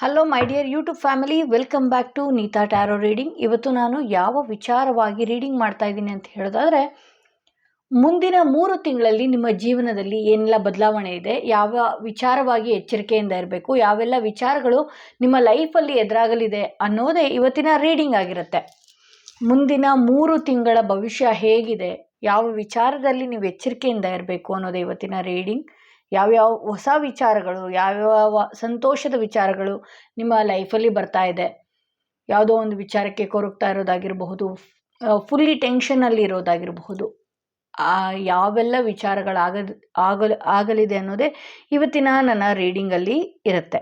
Hello my dear YouTube family, welcome back to Neeta tarot reading. ಇವತ್ತು ನಾನು ಯಾವ ವಿಚಾರವಾಗಿ ರೀಡಿಂಗ್ ಮಾಡ್ತಾ ಇದ್ದೀನಿ ಅಂತ ಹೇಳೋದಾದರೆ, ಮುಂದಿನ 3 ತಿಂಗಳಲ್ಲಿ ನಿಮ್ಮ ಜೀವನದಲ್ಲಿ ಏನೆಲ್ಲ ಬದಲಾವಣೆ ಇದೆ, ಯಾವ ವಿಚಾರವಾಗಿ ಎಚ್ಚರಿಕೆಯಿಂದ ಇರಬೇಕು, ಯಾವೆಲ್ಲ ವಿಚಾರಗಳು ನಿಮ್ಮ ಲೈಫಲ್ಲಿ ಎದುರಾಗಲಿದೆ ಅನ್ನೋದೇ ಇವತ್ತಿನ ರೀಡಿಂಗ್ ಆಗಿರುತ್ತೆ. ಮುಂದಿನ 3 ತಿಂಗಳ ಭವಿಷ್ಯ ಹೇಗಿದೆ, ಯಾವ ವಿಚಾರದಲ್ಲಿ ನೀವು ಎಚ್ಚರಿಕೆಯಿಂದ ಇರಬೇಕು ಅನ್ನೋದೇ ಇವತ್ತಿನ ರೀಡಿಂಗ್. ಯಾವ್ಯಾವ ಹೊಸ ವಿಚಾರಗಳು, ಯಾವ್ಯಾವ ಸಂತೋಷದ ವಿಚಾರಗಳು ನಿಮ್ಮ ಲೈಫಲ್ಲಿ ಬರ್ತಾ ಇದೆ, ಯಾವುದೋ ಒಂದು ವಿಚಾರಕ್ಕೆ ಕೊರಗ್ತಾ ಇರೋದಾಗಿರಬಹುದು, ಫುಲ್ಲಿ ಟೆನ್ಷನಲ್ಲಿ ಇರೋದಾಗಿರಬಹುದು, ಯಾವೆಲ್ಲ ಆಗಲಿದೆ ಅನ್ನೋದೇ ಇವತ್ತಿನ ನನ್ನ ರೀಡಿಂಗಲ್ಲಿ ಇರುತ್ತೆ.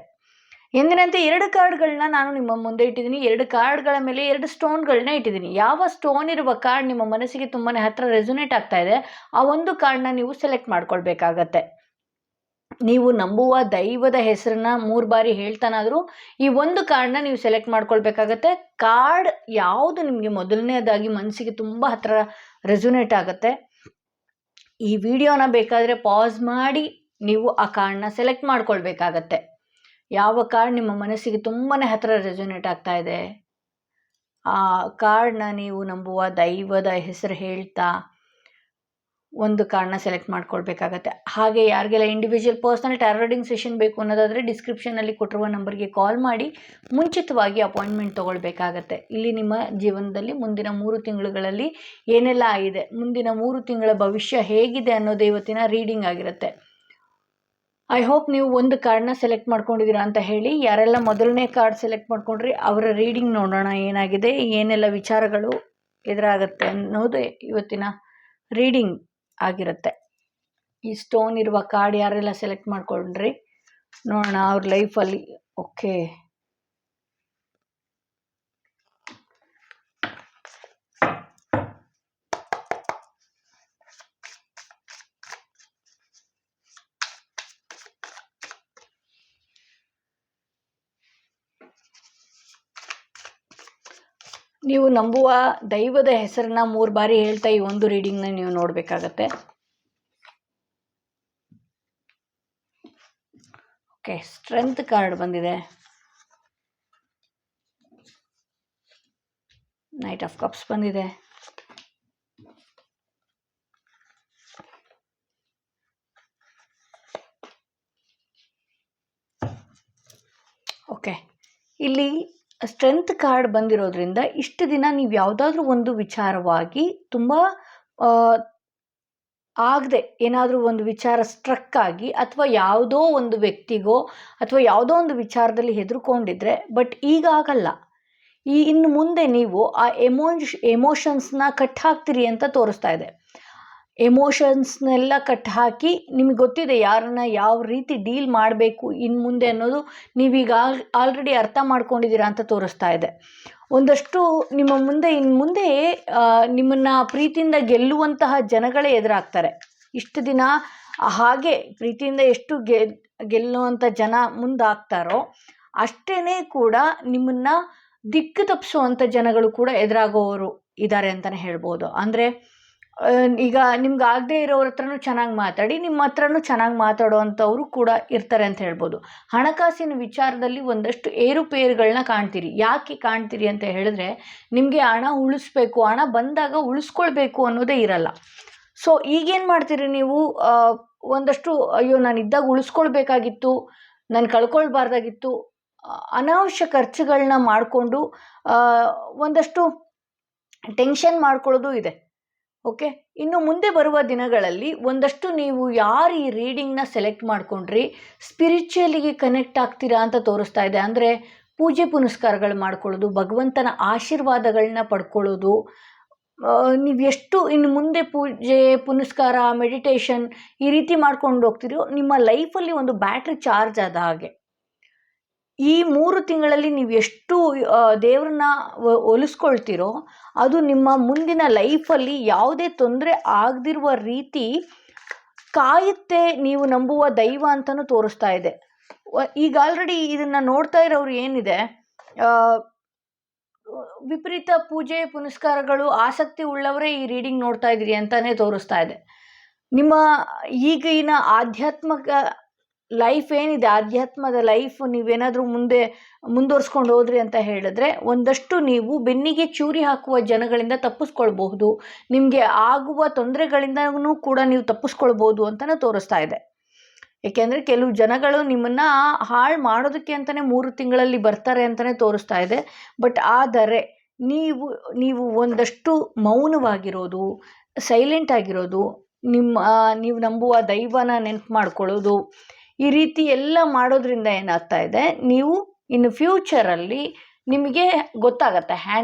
ಎಂದಿನಂತೆ 2 ಕಾರ್ಡ್ಗಳನ್ನ ನಾನು ನಿಮ್ಮ ಮುಂದೆ ಇಟ್ಟಿದ್ದೀನಿ. 2 ಕಾರ್ಡ್ಗಳ ಮೇಲೆ 2 ಸ್ಟೋನ್ಗಳನ್ನ ಇಟ್ಟಿದ್ದೀನಿ. ಯಾವ ಸ್ಟೋನ್ ಇರುವ ಕಾರ್ಡ್ ನಿಮ್ಮ ಮನಸ್ಸಿಗೆ ತುಂಬಾ ಹತ್ತಿರ ರೆಸೊನೇಟ್ ಆಗ್ತಾ ಇದೆ, ಆ ಒಂದು ಕಾರ್ಡ್ನ ನೀವು ಸೆಲೆಕ್ಟ್ ಮಾಡ್ಕೊಳ್ಬೇಕಾಗತ್ತೆ. ನೀವು ನಂಬುವ ದೈವದ ಹೆಸರನ್ನ 3 ಬಾರಿ ಹೇಳ್ತಾನಾದರೂ ಈ ಒಂದು ಕಾರ್ಡ್ನ ನೀವು ಸೆಲೆಕ್ಟ್ ಮಾಡ್ಕೊಳ್ಬೇಕಾಗತ್ತೆ. ಕಾರ್ಡ್ ಯಾವುದು ನಿಮಗೆ ಮೊದಲನೇದಾಗಿ ಮನಸ್ಸಿಗೆ ತುಂಬ ಹತ್ತಿರ ರೆಸೊನೇಟ್ ಆಗುತ್ತೆ, ಈ ವಿಡಿಯೋನ ಬೇಕಾದರೆ ಪಾಸ್ ಮಾಡಿ ನೀವು ಆ ಕಾರ್ಡ್ನ ಸೆಲೆಕ್ಟ್ ಮಾಡ್ಕೊಳ್ಬೇಕಾಗತ್ತೆ. ಯಾವ ಕಾರ್ಡ್ ನಿಮ್ಮ ಮನಸ್ಸಿಗೆ ತುಂಬಾ ಹತ್ತಿರ ರೆಸೊನೇಟ್ ಆಗ್ತಾ ಇದೆ, ಆ ಕಾರ್ಡ್ನ ನೀವು ನಂಬುವ ದೈವದ ಹೆಸರು ಹೇಳ್ತಾ ಒಂದು ಕಾರ್ಡ್ನ ಸೆಲೆಕ್ಟ್ ಮಾಡ್ಕೊಳ್ಬೇಕಾಗತ್ತೆ. ಹಾಗೆ ಯಾರಿಗೆಲ್ಲ individual personal tarot reading session ಬೇಕು ಅನ್ನೋದಾದರೆ ಡಿಸ್ಕ್ರಿಪ್ಷನಲ್ಲಿ ಕೊಟ್ಟಿರುವ ನಂಬರ್ಗೆ ಕಾಲ್ ಮಾಡಿ ಮುಂಚಿತವಾಗಿ ಅಪಾಯಿಂಟ್ಮೆಂಟ್ ತೊಗೊಳ್ಬೇಕಾಗತ್ತೆ. ಇಲ್ಲಿ ನಿಮ್ಮ ಜೀವನದಲ್ಲಿ ಮುಂದಿನ 3 ತಿಂಗಳುಗಳಲ್ಲಿ ಏನೆಲ್ಲ ಆಗಿದೆ, ಮುಂದಿನ 3 ತಿಂಗಳ ಭವಿಷ್ಯ ಹೇಗಿದೆ ಅನ್ನೋದೇ ಇವತ್ತಿನ ರೀಡಿಂಗ್ ಆಗಿರುತ್ತೆ. ಐ ಹೋಪ್ ನೀವು ಒಂದು ಕಾರ್ಡ್ನ ಸೆಲೆಕ್ಟ್ ಮಾಡ್ಕೊಂಡಿದ್ದೀರಾ ಅಂತ ಹೇಳಿ. ಯಾರೆಲ್ಲ ಮೊದಲನೇ ಕಾರ್ಡ್ ಸೆಲೆಕ್ಟ್ ಮಾಡ್ಕೊಂಡ್ರಿ ಅವರ ರೀಡಿಂಗ್ ನೋಡೋಣ, ಏನಾಗಿದೆ, ಏನೆಲ್ಲ ವಿಚಾರಗಳು ಎದುರಾಗುತ್ತೆ ಅನ್ನೋದೇ ಇವತ್ತಿನ ರೀಡಿಂಗ್ ಆಗಿರುತ್ತೆ. ಈ ಸ್ಟೋನ್ ಇರುವ ಕಾರ್ಡ್ ಯಾರೆಲ್ಲ ಸೆಲೆಕ್ಟ್ ಮಾಡ್ಕೊಂಡ್ರಿ ನೋಡೋಣ ಅವ್ರ ಲೈಫಲ್ಲಿ. ಓಕೆ, ನೀವು ನಂಬುವ ದೈವದ ಹೆಸರನ್ನ 3 ಬಾರಿ ಹೇಳ್ತಾ ಈ ಒಂದು ರೀಡಿಂಗ್ನ ನೀವು ನೋಡಬೇಕಾಗತ್ತೆ. ಓಕೆ, ಸ್ಟ್ರೆಂತ್ ಕಾರ್ಡ್ ಬಂದಿದೆ, ನೈಟ್ ಆಫ್ ಕಪ್ಸ್ ಬಂದಿದೆ, ಓಕೆ. ಇಲ್ಲಿ ಸ್ಟ್ರೆಂತ್ ಕಾರ್ಡ್ ಬಂದಿರೋದ್ರಿಂದ ಇಷ್ಟು ದಿನ ನೀವು ಯಾವುದಾದ್ರೂ ಒಂದು ವಿಚಾರವಾಗಿ ತುಂಬ ಆಗದೆ ಏನಾದರೂ ಒಂದು ವಿಚಾರ ಸ್ಟ್ರಕ್ ಆಗಿ, ಅಥವಾ ಯಾವುದೋ ಒಂದು ವ್ಯಕ್ತಿಗೋ ಅಥವಾ ಯಾವುದೋ ಒಂದು ವಿಚಾರದಲ್ಲಿ ಹೆದರ್ಕೊಂಡಿದ್ರೆ, ಬಟ್ ಈಗ ಆಗಲ್ಲ. ಇನ್ನು ಮುಂದೆ ನೀವು ಆ ಎಮೋಷನ್ಸ್ನ ಕಟ್ ಹಾಕ್ತೀರಿ ಅಂತ ತೋರಿಸ್ತಾ ಇದೆ. ಎಮೋಷನ್ಸ್ನೆಲ್ಲ ಕಟ್ ಹಾಕಿ ನಿಮಗೆ ಗೊತ್ತಿದೆ ಯಾರನ್ನ ಯಾವ ರೀತಿ ಡೀಲ್ ಮಾಡಬೇಕು ಇನ್ನು ಮುಂದೆ ಅನ್ನೋದು ನೀವೀಗ ಆಲ್ರೆಡಿ ಅರ್ಥ ಮಾಡ್ಕೊಂಡಿದ್ದೀರಾ ಅಂತ ತೋರಿಸ್ತಾ ಇದೆ. ಒಂದಷ್ಟು ನಿಮ್ಮ ಮುಂದೆ ಇನ್ನು ಮುಂದೆ ನಿಮ್ಮನ್ನು ಪ್ರೀತಿಯಿಂದ ಗೆಲ್ಲುವಂತಹ ಜನಗಳೇ ಎದುರಾಗ್ತಾರೆ. ಇಷ್ಟು ದಿನ ಹಾಗೆ ಪ್ರೀತಿಯಿಂದ ಎಷ್ಟು ಗೆಲ್ಲುವಂಥ ಜನ ಮುಂದಾಗ್ತಾರೋ ಅಷ್ಟೇ ಕೂಡ ನಿಮ್ಮನ್ನು ದಿಕ್ಕು ತಪ್ಪಿಸುವಂಥ ಜನಗಳು ಕೂಡ ಎದುರಾಗೋರು ಇದ್ದಾರೆ ಅಂತಲೇ ಹೇಳ್ಬೋದು. ಅಂದರೆ ಈಗ ನಿಮ್ಗೆ ಆಗದೆ ಇರೋರ ಹತ್ರನೂ ಚೆನ್ನಾಗಿ ಮಾತಾಡಿ, ನಿಮ್ಮ ಹತ್ರನೂ ಚೆನ್ನಾಗಿ ಮಾತಾಡೋವಂಥವ್ರು ಕೂಡ ಇರ್ತಾರೆ ಅಂತ ಹೇಳ್ಬೋದು. ಹಣಕಾಸಿನ ವಿಚಾರದಲ್ಲಿ ಒಂದಷ್ಟು ಏರುಪೇರುಗಳನ್ನ ಕಾಣ್ತೀರಿ. ಯಾಕೆ ಕಾಣ್ತೀರಿ ಅಂತ ಹೇಳಿದ್ರೆ, ನಿಮಗೆ ಹಣ ಉಳಿಸ್ಬೇಕು, ಹಣ ಬಂದಾಗ ಉಳಿಸ್ಕೊಳ್ಬೇಕು ಅನ್ನೋದೇ ಇರಲ್ಲ. ಸೊ ಈಗೇನು ಮಾಡ್ತೀರಿ ನೀವು, ಒಂದಷ್ಟು ಅಯ್ಯೋ ನಾನು ಇದ್ದಾಗ ಉಳಿಸ್ಕೊಳ್ಬೇಕಾಗಿತ್ತು, ನಾನು ಕಳ್ಕೊಳ್ಬಾರ್ದಾಗಿತ್ತು, ಅನಾವಶ್ಯ ಖರ್ಚುಗಳನ್ನ ಮಾಡಿಕೊಂಡು ಒಂದಷ್ಟು ಟೆನ್ಷನ್ ಮಾಡ್ಕೊಳ್ಳೋದು ಇದೆ. ಓಕೆ, ಇನ್ನು ಮುಂದೆ ಬರುವ ದಿನಗಳಲ್ಲಿ ಒಂದಷ್ಟು ನೀವು ಯಾರು ಈ ರೀಡಿಂಗ್ನ ಸೆಲೆಕ್ಟ್ ಮಾಡ್ಕೊಂಡ್ರಿ ಸ್ಪಿರಿಚುವಲಿಗೆ ಕನೆಕ್ಟ್ ಆಗ್ತೀರಾ ಅಂತ ತೋರಿಸ್ತಾ ಇದೆ. ಅಂದರೆ ಪೂಜೆ ಪುನಸ್ಕಾರಗಳು ಮಾಡ್ಕೊಳ್ಳೋದು, ಭಗವಂತನ ಆಶೀರ್ವಾದಗಳನ್ನ ಪಡ್ಕೊಳ್ಳೋದು, ನೀವು ಎಷ್ಟು ಇನ್ನು ಮುಂದೆ ಪೂಜೆ ಪುನಸ್ಕಾರ ಮೆಡಿಟೇಷನ್ ಈ ರೀತಿ ಮಾಡ್ಕೊಂಡು ಹೋಗ್ತೀರೋ ನಿಮ್ಮ ಲೈಫಲ್ಲಿ ಒಂದು ಬ್ಯಾಟ್ರಿ ಚಾರ್ಜ್ ಆದ ಹಾಗೆ. ಈ 3 ತಿಂಗಳಲ್ಲಿ ನೀವು ಎಷ್ಟು ದೇವ್ರನ್ನ ಒಲಿಸ್ಕೊಳ್ತೀರೋ ಅದು ನಿಮ್ಮ ಮುಂದಿನ ಲೈಫಲ್ಲಿ ಯಾವುದೇ ತೊಂದರೆ ಆಗದಿರುವ ರೀತಿ ಕಾಯುತ್ತೆ, ನೀವು ನಂಬುವ ದೈವ ಅಂತಲೂ ತೋರಿಸ್ತಾ ಇದೆ. ಈಗ ಆಲ್ರೆಡಿ ಇದನ್ನು ನೋಡ್ತಾ ಇರೋರು ಏನಿದೆ, ವಿಪರೀತ ಪೂಜೆ ಪುನಸ್ಕಾರಗಳು ಆಸಕ್ತಿ ಉಳ್ಳವರೇ ಈ ರೀಡಿಂಗ್ ನೋಡ್ತಾ ಇದ್ದೀರಿ ಅಂತಲೇ ತೋರಿಸ್ತಾ ಇದೆ. ನಿಮ್ಮ ಈಗಿನ ಆಧ್ಯಾತ್ಮಿಕ ಲೈಫ್ ಏನಿದೆ, ಆಧ್ಯಾತ್ಮದ ಲೈಫ್ ನೀವೇನಾದರೂ ಮುಂದುವರ್ಸ್ಕೊಂಡು ಹೋದ್ರಿ ಅಂತ ಹೇಳಿದ್ರೆ ಒಂದಷ್ಟು ನೀವು ಬೆನ್ನಿಗೆ ಚೂರಿ ಹಾಕುವ ಜನಗಳಿಂದ ತಪ್ಪಿಸ್ಕೊಳ್ಬಹುದು, ನಿಮಗೆ ಆಗುವ ತೊಂದರೆಗಳಿಂದನೂ ಕೂಡ ನೀವು ತಪ್ಪಿಸ್ಕೊಳ್ಬೋದು ಅಂತಲೇ ತೋರಿಸ್ತಾ ಇದೆ. ಏಕೆಂದರೆ ಕೆಲವು ಜನಗಳು ನಿಮ್ಮನ್ನು ಹಾಳು ಮಾಡೋದಕ್ಕೆ ಅಂತಲೇ 3 ತಿಂಗಳಲ್ಲಿ ಬರ್ತಾರೆ ಅಂತಲೇ ತೋರಿಸ್ತಾ ಇದೆ. ಬಟ್ ಆದರೆ ನೀವು ಒಂದಷ್ಟು ಮೌನವಾಗಿರೋದು, ಸೈಲೆಂಟ್ ಆಗಿರೋದು, ನೀವು ನಂಬುವ ದೈವನ ನೆನಪು ಮಾಡ್ಕೊಳ್ಳೋದು, ಈ ರೀತಿ ಎಲ್ಲ ಮಾಡೋದ್ರಿಂದ ಏನಾಗ್ತಾ ಇದೆ, ನೀವು ಇನ್ನು ಫ್ಯೂಚರಲ್ಲಿ ನಿಮಗೆ ಗೊತ್ತಾಗತ್ತೆ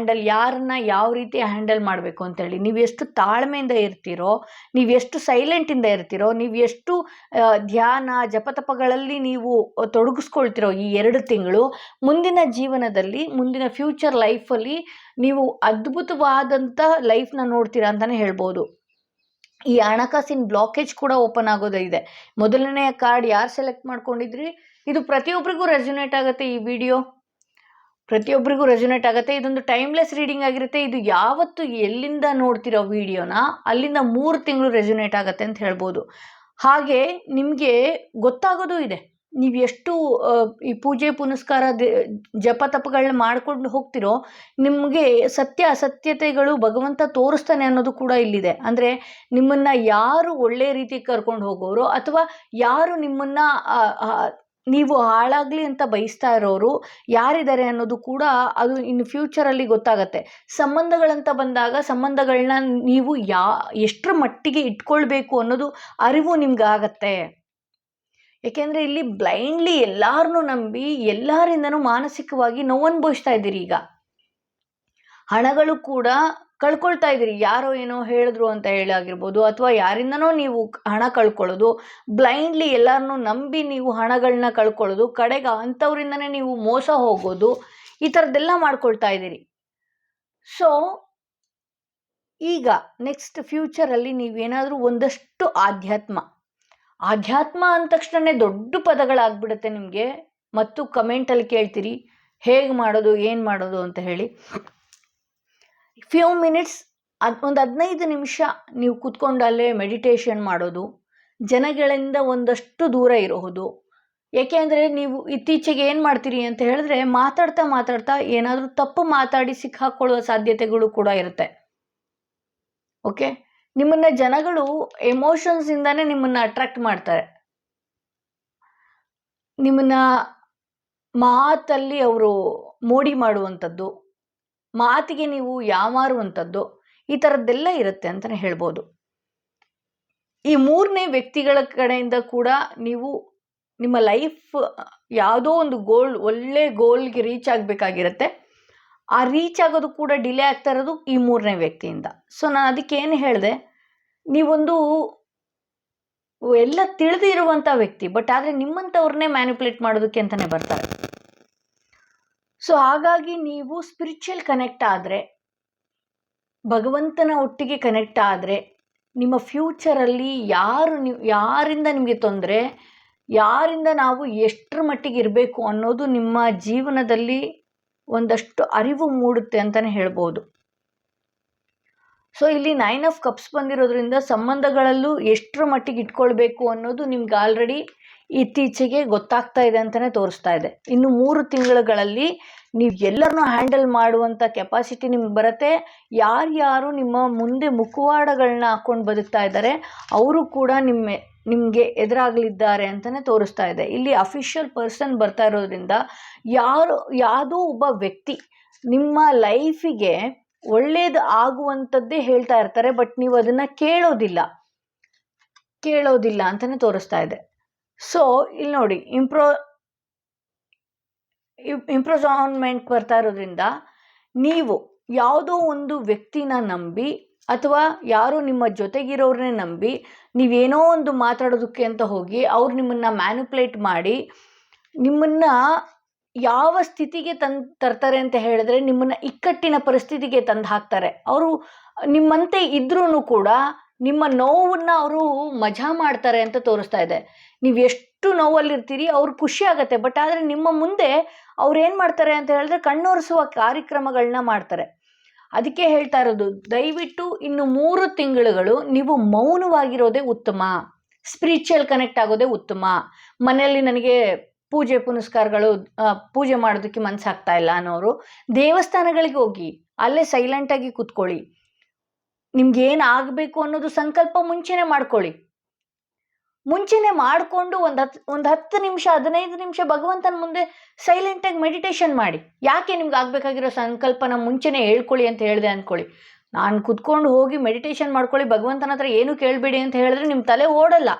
ಯಾರನ್ನ ಯಾವ ರೀತಿ ಹ್ಯಾಂಡಲ್ ಮಾಡಬೇಕು ಅಂತೇಳಿ. ನೀವು ಎಷ್ಟು ತಾಳ್ಮೆಯಿಂದ ಇರ್ತೀರೋ, ನೀವು ಎಷ್ಟು ಸೈಲೆಂಟಿಂದ ಇರ್ತೀರೋ, ನೀವು ಎಷ್ಟು ಧ್ಯಾನ ಜಪತಪಗಳಲ್ಲಿ ನೀವು ತೊಡಗಿಸ್ಕೊಳ್ತಿರೋ ಈ 2 ತಿಂಗಳು, ಮುಂದಿನ ಜೀವನದಲ್ಲಿ, ಮುಂದಿನ ಫ್ಯೂಚರ್ ಲೈಫಲ್ಲಿ ನೀವು ಅದ್ಭುತವಾದಂಥ ಲೈಫ್ನ ನೋಡ್ತೀರಾ ಅಂತಲೇ ಹೇಳ್ಬೋದು. ಈ ಹಣಕಾಸಿನ ಬ್ಲಾಕೇಜ್ ಕೂಡ ಓಪನ್ ಆಗೋದಿದೆ. ಮೊದಲನೆಯ ಕಾರ್ಡ್ ಯಾರು ಸೆಲೆಕ್ಟ್ ಮಾಡ್ಕೊಂಡಿದ್ರಿ, ಇದು ಪ್ರತಿಯೊಬ್ಬರಿಗೂ ರೆಸೊನೇಟ್ ಆಗುತ್ತೆ. ಈ ವಿಡಿಯೋ ಪ್ರತಿಯೊಬ್ಬರಿಗೂ ರೆಸೊನೇಟ್ ಆಗುತ್ತೆ. ಇದೊಂದು ಟೈಮ್ಲೆಸ್ ರೀಡಿಂಗ್ ಆಗಿರುತ್ತೆ. ಇದು ಯಾವತ್ತು ಎಲ್ಲಿಂದ ನೋಡ್ತಿರೋ ವಿಡಿಯೋನ ಅಲ್ಲಿಂದ 3 ತಿಂಗಳು ರೆಸೊನೇಟ್ ಆಗುತ್ತೆ ಅಂತ ಹೇಳ್ಬೋದು. ಹಾಗೆ ನಿಮಗೆ ಗೊತ್ತಾಗೋದು ಇದೆ, ನೀವು ಎಷ್ಟು ಈ ಪೂಜೆ ಪುನಸ್ಕಾರ ಜಪ ತಪಗಳನ್ನ ಮಾಡ್ಕೊಂಡು ಹೋಗ್ತಿರೋ, ನಿಮಗೆ ಅಸತ್ಯತೆಗಳು ಭಗವಂತ ತೋರಿಸ್ತಾನೆ ಅನ್ನೋದು ಕೂಡ ಇಲ್ಲಿದೆ. ಅಂದರೆ ನಿಮ್ಮನ್ನು ಯಾರು ಒಳ್ಳೆ ರೀತಿ ಕರ್ಕೊಂಡು ಹೋಗೋರು ಅಥವಾ ಯಾರು ನಿಮ್ಮನ್ನು ನೀವು ಹಾಳಾಗಲಿ ಅಂತ ಬಯಸ್ತಾ ಇರೋರು ಯಾರಿದ್ದಾರೆ ಅನ್ನೋದು ಕೂಡ ಅದು ಇನ್ನು ಫ್ಯೂಚರಲ್ಲಿ ಗೊತ್ತಾಗತ್ತೆ. ಸಂಬಂಧಗಳಂತ ಬಂದಾಗ ಸಂಬಂಧಗಳನ್ನ ನೀವು ಎಷ್ಟರ ಮಟ್ಟಿಗೆ ಇಟ್ಕೊಳ್ಬೇಕು ಅನ್ನೋದು ಅರಿವು ನಿಮ್ಗಾಗತ್ತೆ. ಏಕೆಂದರೆ ಇಲ್ಲಿ ಬ್ಲೈಂಡ್ಲಿ ಎಲ್ಲರನ್ನೂ ನಂಬಿ ಎಲ್ಲರಿಂದನೂ ಮಾನಸಿಕವಾಗಿ ನೋವನುಭವಿಸ್ತಾ ಇದ್ದೀರಿ. ಈಗ ಹಣಗಳು ಕೂಡ ಕಳ್ಕೊಳ್ತಾ ಇದ್ದೀರಿ. ಯಾರೋ ಏನೋ ಹೇಳಿದ್ರು ಅಂತ ಆಗಿರ್ಬೋದು, ಅಥವಾ ಯಾರಿಂದನೋ ನೀವು ಹಣ ಕಳ್ಕೊಳ್ಳೋದು, ಬ್ಲೈಂಡ್ಲಿ ಎಲ್ಲರನ್ನೂ ನಂಬಿ ನೀವು ಹಣಗಳನ್ನ ಕಳ್ಕೊಳ್ಳೋದು, ಕಡೆಗೆ ಅಂಥವ್ರಿಂದನೇ ನೀವು ಮೋಸ ಹೋಗೋದು, ಈ ಥರದ್ದೆಲ್ಲ ಮಾಡ್ಕೊಳ್ತಾ ಇದ್ದೀರಿ. ಸೊ ಈಗ ನೆಕ್ಸ್ಟ್ ಫ್ಯೂಚರಲ್ಲಿ ನೀವೇನಾದರೂ ಒಂದಷ್ಟು ಆಧ್ಯಾತ್ಮ ಅಂದ ತಕ್ಷಣ ದೊಡ್ಡ ಪದಗಳಾಗ್ಬಿಡುತ್ತೆ ನಿಮಗೆ. ಮತ್ತು ಕಮೆಂಟಲ್ಲಿ ಕೇಳ್ತೀರಿ ಹೇಗೆ ಮಾಡೋದು, ಏನು ಮಾಡೋದು ಅಂತ ಹೇಳಿ. ಫ್ಯೂ ಮಿನಿಟ್ಸ್, ಒಂದು 15 ನಿಮಿಷ ನೀವು ಕೂತ್ಕೊಂಡಲ್ಲೇ ಮೆಡಿಟೇಷನ್ ಮಾಡೋದು, ಜನಗಳಿಂದ ಒಂದಷ್ಟು ದೂರ ಇರೋದು. ಏಕೆಂದರೆ ನೀವು ಇತ್ತೀಚೆಗೆ ಏನು ಮಾಡ್ತೀರಿ ಅಂತ ಹೇಳಿದ್ರೆ, ಮಾತಾಡ್ತಾ ಏನಾದರೂ ತಪ್ಪು ಮಾತಾಡಿ ಸಿಕ್ಕಾಕೊಳ್ಳುವ ಸಾಧ್ಯತೆಗಳು ಕೂಡ ಇರುತ್ತೆ. ಓಕೆ, ನಿಮ್ಮನ್ನು ಜನಗಳು ಎಮೋಷನ್ಸಿಂದಾನೇ ನಿಮ್ಮನ್ನು ಅಟ್ರಾಕ್ಟ್ ಮಾಡ್ತಾರೆ. ನಿಮ್ಮನ್ನು ಮಾತಲ್ಲಿ ಅವರು ಮೋಡಿ ಮಾಡುವಂಥದ್ದು, ಮಾತಿಗೆ ನೀವು ಯಾಮಾರುವಂಥದ್ದು, ಈ ಥರದ್ದೆಲ್ಲ ಇರುತ್ತೆ ಅಂತಲೇ ಹೇಳ್ಬೋದು. ಈ 3ನೇ ವ್ಯಕ್ತಿಗಳ ಕಡೆಯಿಂದ ಕೂಡ ನೀವು ನಿಮ್ಮ ಲೈಫ್ ಯಾವುದೋ ಒಂದು ಒಳ್ಳೆ ಗೋಲ್ಗೆ ರೀಚ್ ಆಗಬೇಕಾಗಿರುತ್ತೆ. ಆ ರೀಚ್ ಆಗೋದು ಕೂಡ ಡಿಲೇ ಆಗ್ತಾ ಇರೋದು ಈ 3ನೇ ವ್ಯಕ್ತಿಯಿಂದ. ಸೊ ನಾನು ಅದಕ್ಕೆ ಏನು ಹೇಳಿದೆ, ನೀವೊಂದು ಎಲ್ಲ ತಿಳಿದಿರುವಂಥ ವ್ಯಕ್ತಿ, ಬಟ್ ಆದರೆ ನಿಮ್ಮಂಥವ್ರನ್ನೇ ಮ್ಯಾನಿಪುಲೇಟ್ ಮಾಡೋದಕ್ಕೆ ಅಂತಲೇ ಬರ್ತಾರೆ. ಸೊ ಹಾಗಾಗಿ ನೀವು ಸ್ಪಿರಿಚುವಲ್ ಕನೆಕ್ಟ್ ಆದರೆ, ಭಗವಂತನ ಒಟ್ಟಿಗೆ ಕನೆಕ್ಟ್ ಆದರೆ, ನಿಮ್ಮ ಫ್ಯೂಚರಲ್ಲಿ ಯಾರಿಂದ ನಿಮಗೆ ತೊಂದರೆ, ಯಾರಿಂದ ನಾವು ಎಷ್ಟರ ಮಟ್ಟಿಗೆ ಇರಬೇಕು ಅನ್ನೋದು ನಿಮ್ಮ ಜೀವನದಲ್ಲಿ ಒಂದಷ್ಟು ಅರಿವು ಮೂಡುತ್ತೆ ಅಂತಲೇ ಹೇಳ್ಬೋದು. ಸೊ ಇಲ್ಲಿ 9 ಆಫ್ ಕಪ್ಸ್ ಬಂದಿರೋದ್ರಿಂದ ಸಂಬಂಧಗಳಲ್ಲೂ ಎಷ್ಟರ ಮಟ್ಟಿಗೆ ಇಟ್ಕೊಳ್ಬೇಕು ಅನ್ನೋದು ನಿಮ್ಗೆ ಆಲ್ರೆಡಿ ಇತ್ತೀಚೆಗೆ ಗೊತ್ತಾಗ್ತಾ ಇದೆ ಅಂತಲೇ ತೋರಿಸ್ತಾ ಇದೆ. ಇನ್ನು 3 ತಿಂಗಳುಗಳಲ್ಲಿ ನೀವು ಎಲ್ಲರನ್ನೂ ಹ್ಯಾಂಡಲ್ ಮಾಡುವಂಥ ಕೆಪಾಸಿಟಿ ನಿಮ್ಗೆ ಬರುತ್ತೆ. ಯಾರ್ಯಾರು ನಿಮ್ಮ ಮುಂದೆ ಮುಖವಾಡಗಳನ್ನ ಹಾಕ್ಕೊಂಡು ಬದುಕ್ತಾ ಇದ್ದಾರೆ ಅವರು ಕೂಡ ನಿಮಗೆ ಎದುರಾಗಲಿದ್ದಾರೆ ಅಂತಲೇ ತೋರಿಸ್ತಾ ಇದೆ. ಇಲ್ಲಿ ಅಫಿಷಿಯಲ್ ಪರ್ಸನ್ ಬರ್ತಾ ಇರೋದ್ರಿಂದ ಯಾವುದೋ ಒಬ್ಬ ವ್ಯಕ್ತಿ ನಿಮ್ಮ ಲೈಫಿಗೆ ಒಳ್ಳೇದು ಆಗುವಂಥದ್ದೇ ಹೇಳ್ತಾ ಇರ್ತಾರೆ, ಬಟ್ ನೀವು ಅದನ್ನು ಕೇಳೋದಿಲ್ಲ ಅಂತಲೇ ತೋರಿಸ್ತಾ ಇದೆ. ಸೊ ಇಲ್ಲಿ ನೋಡಿ, ಇಂಪ್ರೂವ್ಮೆಂಟ್ ಬರ್ತಾ ಇರೋದ್ರಿಂದ ನೀವು ಯಾವುದೋ ಒಂದು ವ್ಯಕ್ತಿನ ನಂಬಿ ಅಥವಾ ಯಾರೋ ನಿಮ್ಮ ಜೊತೆಗಿರೋರನ್ನೇ ನಂಬಿ ನೀವೇನೋ ಒಂದು ಮಾತಾಡೋದಕ್ಕೆ ಅಂತ ಹೋಗಿ ಅವ್ರು ನಿಮ್ಮನ್ನು ಮ್ಯಾನಿಪುಲೇಟ್ ಮಾಡಿ ನಿಮ್ಮನ್ನು ಯಾವ ಸ್ಥಿತಿಗೆ ತರ್ತಾರೆ ಅಂತ ಹೇಳಿದ್ರೆ, ನಿಮ್ಮನ್ನು ಇಕ್ಕಟ್ಟಿನ ಪರಿಸ್ಥಿತಿಗೆ ತಂದು ಹಾಕ್ತಾರೆ. ಅವರು ನಿಮ್ಮಂತೆ ಇದ್ರೂ ಕೂಡ ನಿಮ್ಮ ನೋವನ್ನು ಅವರು ಮಜಾ ಮಾಡ್ತಾರೆ ಅಂತ ತೋರಿಸ್ತಾ ಇದೆ. ನೀವು ಎಷ್ಟು ನೋವಲ್ಲಿರ್ತೀರಿ ಅವ್ರು ಖುಷಿ ಆಗುತ್ತೆ, ಬಟ್ ಆದರೆ ನಿಮ್ಮ ಮುಂದೆ ಅವ್ರು ಏನು ಮಾಡ್ತಾರೆ ಅಂತ ಹೇಳಿದ್ರೆ ಕಣ್ಣೊರೆಸುವ ಕಾರ್ಯಕ್ರಮಗಳನ್ನ ಮಾಡ್ತಾರೆ. ಅದಕ್ಕೆ ಹೇಳ್ತಾ ಇರೋದು, ದಯವಿಟ್ಟು ಇನ್ನು 3 ತಿಂಗಳುಗಳು ನೀವು ಮೌನವಾಗಿರೋದೇ ಉತ್ತಮ. ಸ್ಪಿರಿಚುವಲ್ ಕನೆಕ್ಟ್ ಆಗೋದೇ ಉತ್ತಮ. ಮನೆಯಲ್ಲಿ ನನಗೆ ಪೂಜೆ ಪುನಸ್ಕಾರಗಳು ಪೂಜೆ ಮಾಡೋದಕ್ಕೆ ಮನಸ್ಸಾಗ್ತಾ ಇಲ್ಲ ಅನ್ನೋರು ದೇವಸ್ಥಾನಗಳಿಗೆ ಹೋಗಿ ಅಲ್ಲೇ ಸೈಲೆಂಟಾಗಿ ಕೂತ್ಕೊಳ್ಳಿ. ನಿಮ್ಗೆ ಏನು ಆಗಬೇಕು ಅನ್ನೋದು ಸಂಕಲ್ಪ ಮುಂಚೆನೆ ಮಾಡ್ಕೊಳ್ಳಿ. ಮುಂಚೆನೆ ಮಾಡಿಕೊಂಡು ಒಂದು 10 ನಿಮಿಷ 15 ನಿಮಿಷ ಭಗವಂತನ ಮುಂದೆ ಸೈಲೆಂಟಾಗಿ ಮೆಡಿಟೇಷನ್ ಮಾಡಿ. ಯಾಕೆ ನಿಮ್ಗೆ ಆಗಬೇಕಾಗಿರೋ ಸಂಕಲ್ಪನ ಮುಂಚೆನೆ ಹೇಳ್ಕೊಳ್ಳಿ ಅಂತ ಹೇಳಿದೆ ಅಂದ್ಕೊಳ್ಳಿ. ನಾನು ಕುತ್ಕೊಂಡು ಹೋಗಿ ಮೆಡಿಟೇಷನ್ ಮಾಡ್ಕೊಳ್ಳಿ, ಭಗವಂತನ ಹತ್ರ ಏನು ಕೇಳಬೇಡಿ ಅಂತ ಹೇಳಿದ್ರೆ ನಿಮ್ಮ ತಲೆ ಓಡಲ್ಲ.